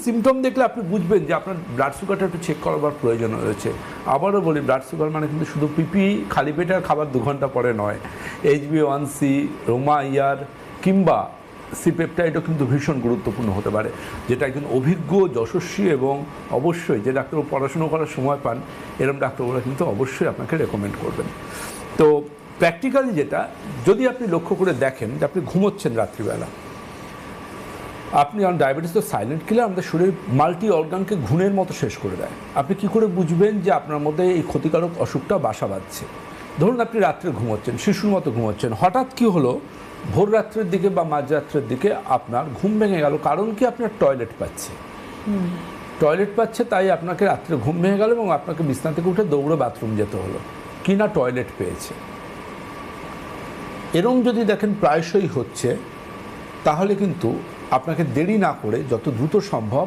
Symptom দেখলে আপনি বুঝবেন যে আপনার ব্লাড সুগারটা একটু চেক করাবার প্রয়োজন রয়েছে। আবারও বলি, ব্লাড সুগার মানে কিন্তু শুধু পিপি খালি পেটে আর খাবার 2 ঘন্টা পরে নয়। HbA1c, রোমা ইয়ার কিংবা সিপেপটাইডও কিন্তু ভীষণ গুরুত্বপূর্ণ হতে পারে, যেটা একজন অভিজ্ঞ, যশস্বী এবং অবশ্যই যে ডাক্তারবাবু পড়াশুনো করার সময় পান, এরকম ডাক্তারবাবুরা কিন্তু অবশ্যই আপনাকে রেকমেন্ড করবেন। তো প্র্যাকটিক্যালি যেটা, যদি আপনি লক্ষ্য করে দেখেন যে আপনি ঘুমোচ্ছেন রাত্রিবেলা, আপনি ডায়াবেটিস তো সাইলেন্ট কিলার, আমাদের শরীরের মাল্টি অর্গানকে ঘুণের মতো শেষ করে দেয়। আপনি কি করে বুঝবেন যে আপনার মধ্যে এই ক্ষতিকারক অসুখটা বাসা বাঁধছে? ধরুন আপনি রাত্রে ঘুমোচ্ছেন, শিশুর মতো ঘুমোচ্ছেন, হঠাৎ কি হলো, ভোর রাত্রের দিকে বা মাঝরাত্রের দিকে আপনার ঘুম ভেঙে গেল। কারণ কি? আপনার টয়লেট পাচ্ছে, তাই আপনাকে রাত্রে ঘুম ভেঙে গেল এবং আপনাকে বিছানা থেকে উঠে দৌড়ে বাথরুম যেতে হলো, কি না টয়লেট পেয়েছে। এরকম যদি দেখেন প্রায়শই হচ্ছে, তাহলে কিন্তু আপনাকে দেরি না করে যত দ্রুত সম্ভব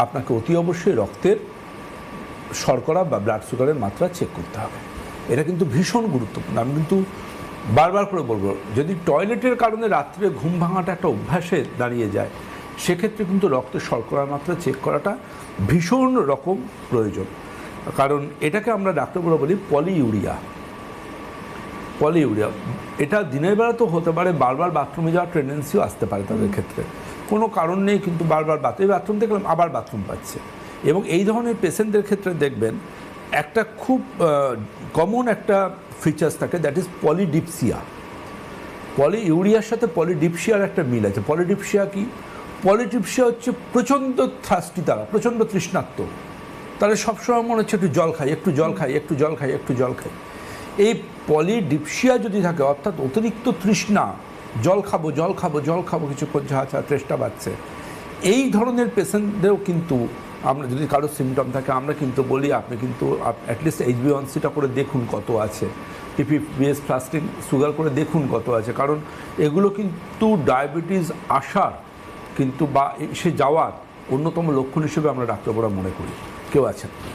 আপনাকে অতি অবশ্যই রক্তের শর্করা বা ব্লাড সুগারের মাত্রা চেক করতে হবে। এটা কিন্তু ভীষণ গুরুত্বপূর্ণ। আমি কিন্তু বারবার করে বলবো, যদি টয়লেটের কারণে রাত্রে ঘুম ভাঙাটা একটা অভ্যাসে দাঁড়িয়ে যায়, সেক্ষেত্রে কিন্তু রক্তের শর্করার মাত্রা চেক করাটা ভীষণ রকম প্রয়োজন। কারণ এটাকে আমরা ডাক্তারবাবুরা বলি পলিইউরিয়া। এটা দিনের বেলা তো হতে পারে, বারবার বাথরুমে যাওয়ার টেন্ডেন্সিও আসতে পারে তাদের ক্ষেত্রে, কোনো কারণ নেই, কিন্তু বারবার বাথরুম দেখলাম আবার বাথরুম পাচ্ছে। এবং এই ধরনের পেশেন্টদের ক্ষেত্রে দেখবেন একটা খুব কমন একটা ফিচার্স থাকে, দ্যাট ইজ পলিডিপসিয়া। পলিইউরিয়ার সাথে পলিডিপসিয়ার একটা মিল আছে। পলিডিপসিয়া কি? পলিডিপসিয়া হচ্ছে প্রচণ্ড থ্রাস্টি, তারা প্রচণ্ড তৃষ্ণার্ত, তাহলে সবসময় মনে হচ্ছে একটু জল খাই, একটু জল খাই। এই পলিডিপসিয়া যদি থাকে, অর্থাৎ অতিরিক্ত তৃষ্ণা, জল খাবো কিছুক্ষণ যা চেষ্টা পাচ্ছে, এই ধরনের পেশেন্টদেরও কিন্তু আমরা যদি কারো সিমটম থাকে, আমরা কিন্তু বলি আপনি কিন্তু অ্যাটলিস্ট HbA1cটা করে দেখুন কত আছে, PPBS ফাস্টিং সুগার করে দেখুন কত আছে। কারণ এগুলো কিন্তু ডায়াবেটিস আসার কিন্তু বা এসে যাওয়ার অন্যতম লক্ষণ হিসেবে আমরা ডাক্তারবাবুরা মনে করি। কেউ আছেন?